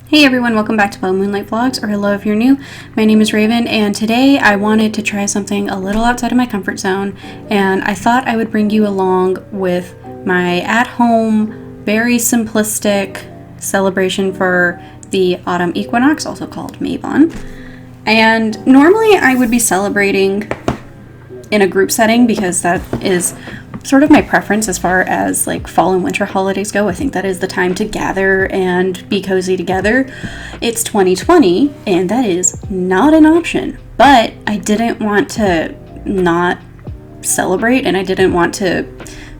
Hey everyone, welcome back to Bow Moonlight Vlogs, or hello if you're new. My name is Raven, and today I wanted to try something a little outside of my comfort zone, and I thought I would bring you along with my at-home, very simplistic celebration for the autumn equinox, also called Mabon. And normally I would be celebrating in a group setting because that is sort of my preference as far as like fall and winter holidays go. I think that is the time to gather and be cozy together. It's 2020 and that is not an option, but I didn't want to not celebrate and I didn't want to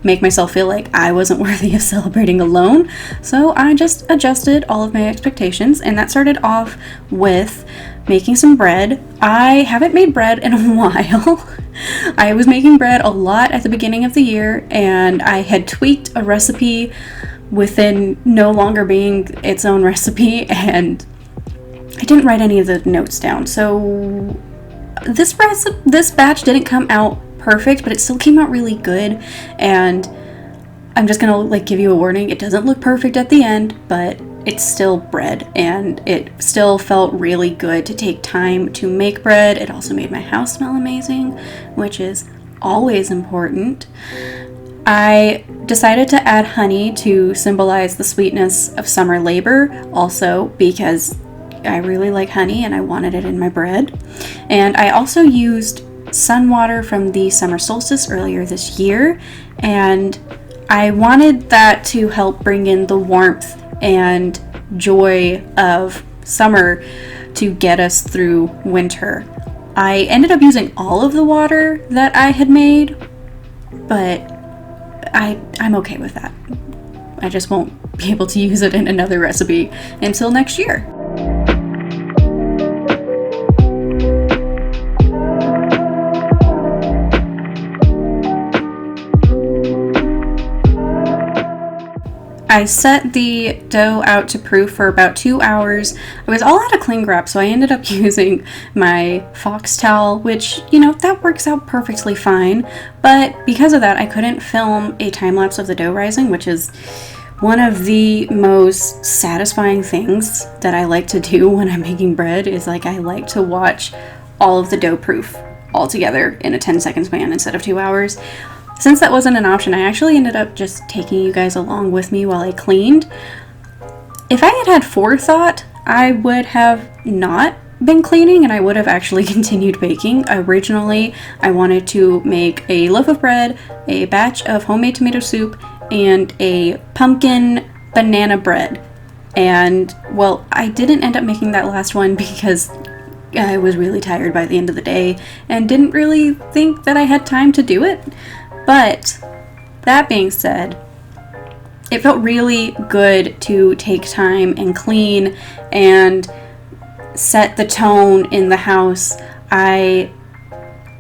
make myself feel like I wasn't worthy of celebrating alone. So I just adjusted all of my expectations, and that started off with making some bread. I haven't made bread in a while. I was making bread a lot at the beginning of the year, and I had tweaked a recipe within no longer being its own recipe, and I didn't write any of the notes down. So this batch didn't come out perfect, but it still came out really good, and I'm just gonna give you a warning. It doesn't look perfect at the end, but it's still bread, and it still felt really good to take time to make bread. It also made my house smell amazing, which is always important. I decided to add honey to symbolize the sweetness of summer labor, also because I really like honey and I wanted it in my bread. And I also used sun water from the summer solstice earlier this year, and I wanted that to help bring in the warmth and joy of summer to get us through winter. I ended up using all of the water that I had made, but I'm okay with that. I just won't be able to use it in another recipe until next year. I set the dough out to proof for about 2 hours. I was all out of cling wrap, so I ended up using my fox towel, which, that works out perfectly fine. But because of that, I couldn't film a time lapse of the dough rising, which is one of the most satisfying things that I like to do when I'm making bread. Is I like to watch all of the dough proof all together in a 10-second span instead of 2 hours. Since that wasn't an option, I actually ended up just taking you guys along with me while I cleaned. If I had had forethought, I would have not been cleaning and I would have actually continued baking. Originally, I wanted to make a loaf of bread, a batch of homemade tomato soup, and a pumpkin banana bread. And, well, I didn't end up making that last one because I was really tired by the end of the day and didn't really think that I had time to do it. But that being said, it felt really good to take time and clean and set the tone in the house.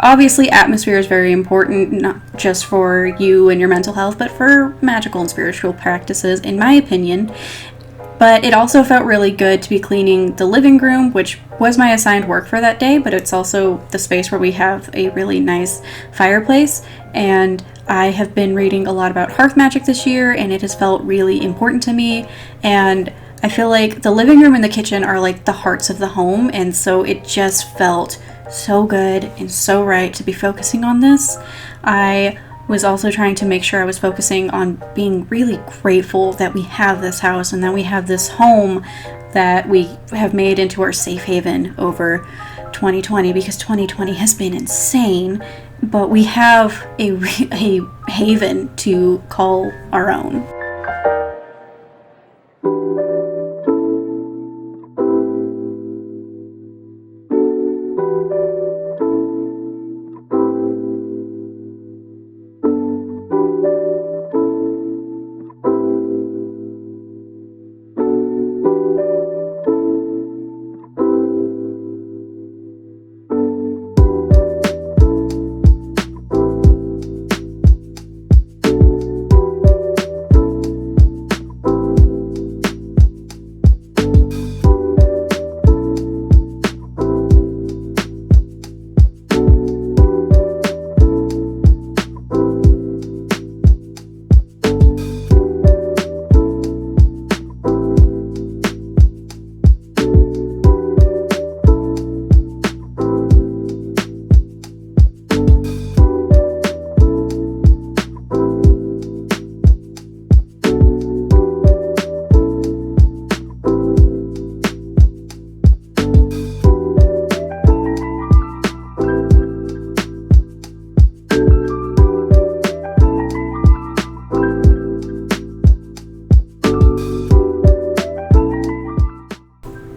Obviously, atmosphere is very important, not just for you and your mental health, but for magical and spiritual practices, in my opinion. But it also felt really good to be cleaning the living room, which was my assigned work for that day, but it's also the space where we have a really nice fireplace. And I have been reading a lot about hearth magic this year, and it has felt really important to me. And I feel like the living room and the kitchen are like the hearts of the home, and so it just felt so good and so right to be focusing on this. I was also trying to make sure I was focusing on being really grateful that we have this house and that we have this home that we have made into our safe haven over 2020, because 2020 has been insane, but we have a haven to call our own.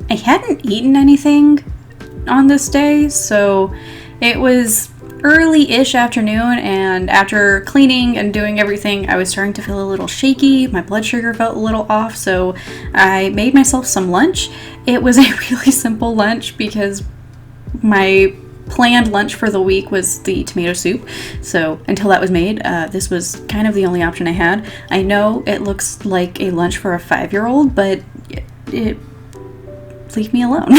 I hadn't eaten anything on this day, so it was early-ish afternoon, and after cleaning and doing everything, I was starting to feel a little shaky. My blood sugar felt a little off, so I made myself some lunch. It was a really simple lunch because my planned lunch for the week was the tomato soup, so until that was made, this was kind of the only option I had. I know it looks like a lunch for a 5-year-old, but it leave me alone.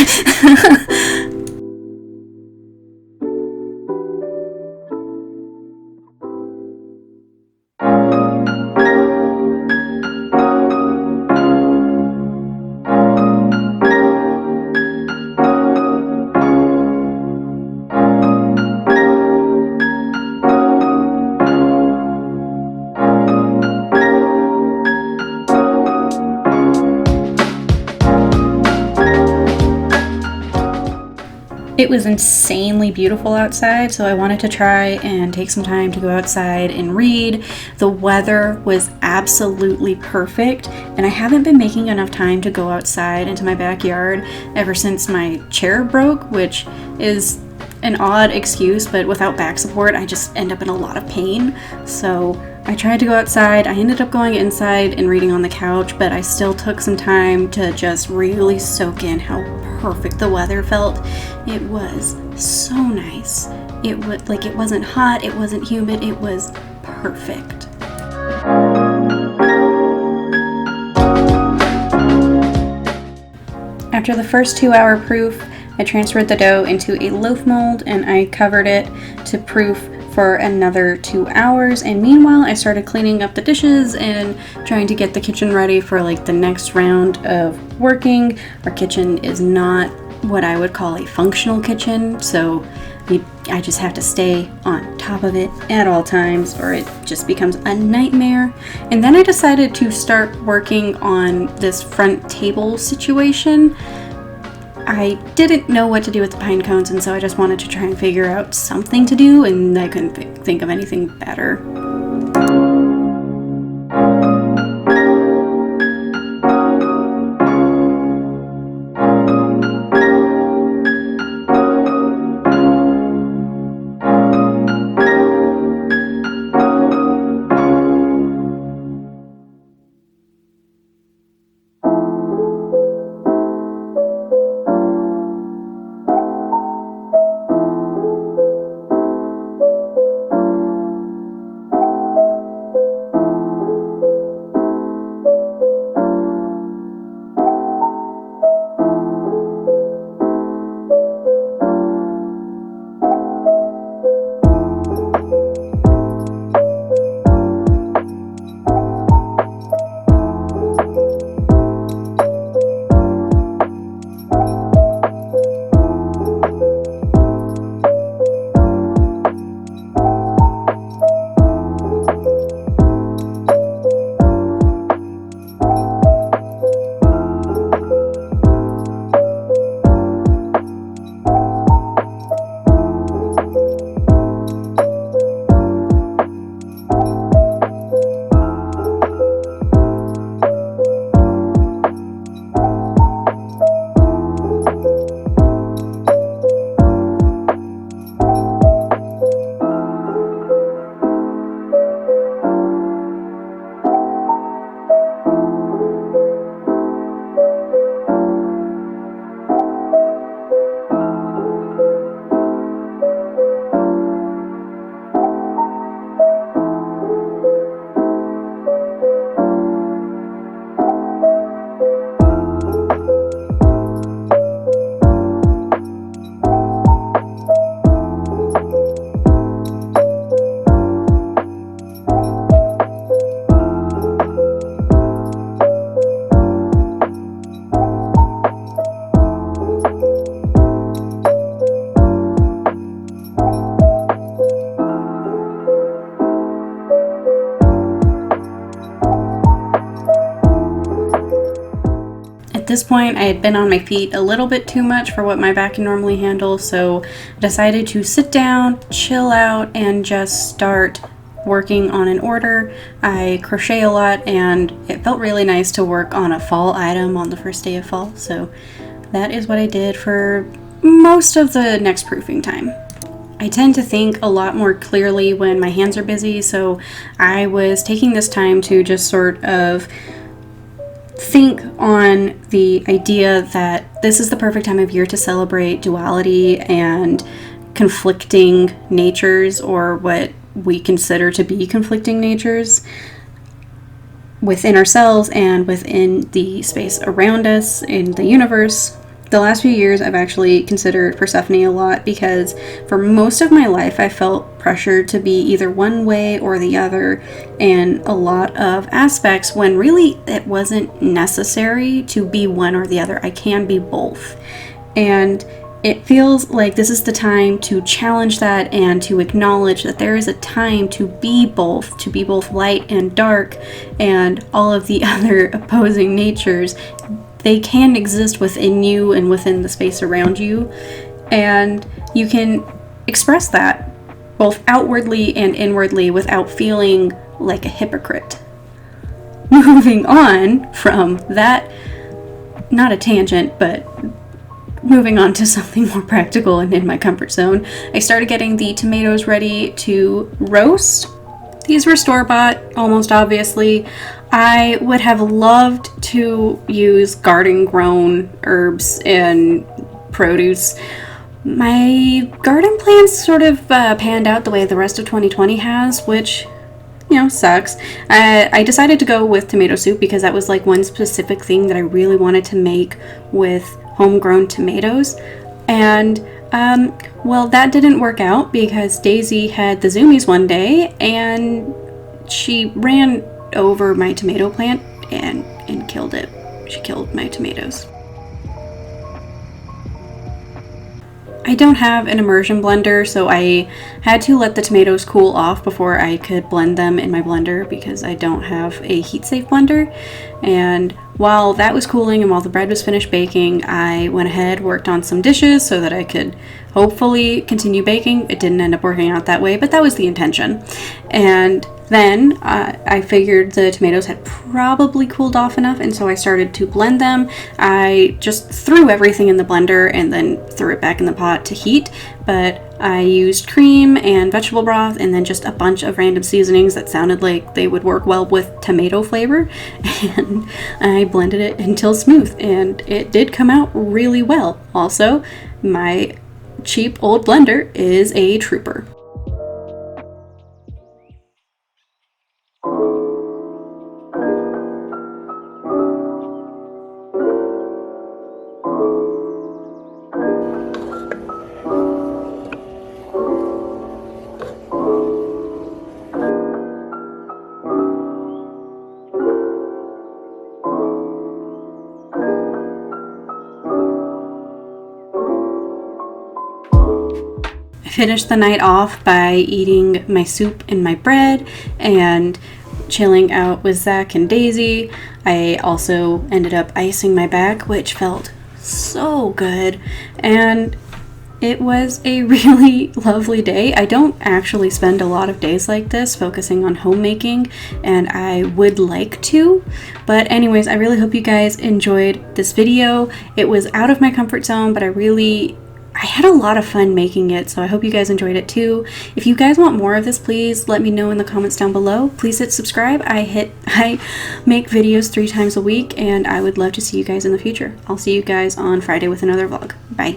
It was insanely beautiful outside, so I wanted to try and take some time to go outside and read. The weather was absolutely perfect, and I haven't been making enough time to go outside into my backyard ever since my chair broke, which is an odd excuse, but without back support, I just end up in a lot of pain. So I tried to go outside. I ended up going inside and reading on the couch, but I still took some time to just really soak in how perfect the weather felt. It was so nice. It wasn't hot, it wasn't humid, it was perfect. After the first 2-hour proof, I transferred the dough into a loaf mold and I covered it to proof for another 2 hours, and meanwhile I started cleaning up the dishes and trying to get the kitchen ready for like the next round of working. Our kitchen is not what I would call a functional kitchen, so I just have to stay on top of it at all times or it just becomes a nightmare. And then I decided to start working on this front table situation. I didn't know what to do with the pine cones, and so I just wanted to try and figure out something to do, and I couldn't think of anything better. At this point, I had been on my feet a little bit too much for what my back can normally handle, so I decided to sit down, chill out, and just start working on an order. I crochet a lot, and it felt really nice to work on a fall item on the first day of fall, so that is what I did for most of the next proofing time. I tend to think a lot more clearly when my hands are busy, so I was taking this time to just sort of think on the idea that this is the perfect time of year to celebrate duality and conflicting natures, or what we consider to be conflicting natures within ourselves and within the space around us in the universe. The last few years I've actually considered Persephone a lot because for most of my life I felt pressured to be either one way or the other in a lot of aspects, when really it wasn't necessary to be one or the other. I can be both. And it feels like this is the time to challenge that and to acknowledge that there is a time to be both light and dark and all of the other opposing natures. They can exist within you and within the space around you, and you can express that both outwardly and inwardly without feeling like a hypocrite. Moving on from that, not a tangent, but moving on to something more practical and in my comfort zone, I started getting the tomatoes ready to roast. These were store-bought, almost obviously. I would have loved to use garden-grown herbs and produce. My garden plans sort of panned out the way the rest of 2020 has, which, sucks. I decided to go with tomato soup because that was like one specific thing that I really wanted to make with homegrown tomatoes. And well, that didn't work out because Daisy had the zoomies one day and she ran over my tomato plant and killed it. She killed my tomatoes. I don't have an immersion blender, so I had to let the tomatoes cool off before I could blend them in my blender because I don't have a heat-safe blender. And while that was cooling and while the bread was finished baking, I went ahead, worked on some dishes so that I could hopefully continue baking. It didn't end up working out that way, but that was the intention. And then I figured the tomatoes had probably cooled off enough, and so I started to blend them. I just threw everything in the blender and then threw it back in the pot to heat, but I used cream and vegetable broth and then just a bunch of random seasonings that sounded like they would work well with tomato flavor, and I blended it until smooth, and it did come out really well. Also, my cheap old blender is a trooper. Finished the night off by eating my soup and my bread and chilling out with Zach and Daisy. I also ended up icing my back, which felt so good, and it was a really lovely day. I don't actually spend a lot of days like this focusing on homemaking, and I would like to. But anyways, I really hope you guys enjoyed this video. It was out of my comfort zone, but I had a lot of fun making it, so I hope you guys enjoyed it too. If you guys want more of this, please let me know in the comments down below. Please hit subscribe. I make videos 3 times a week, and I would love to see you guys in the future. I'll see you guys on Friday with another vlog. Bye.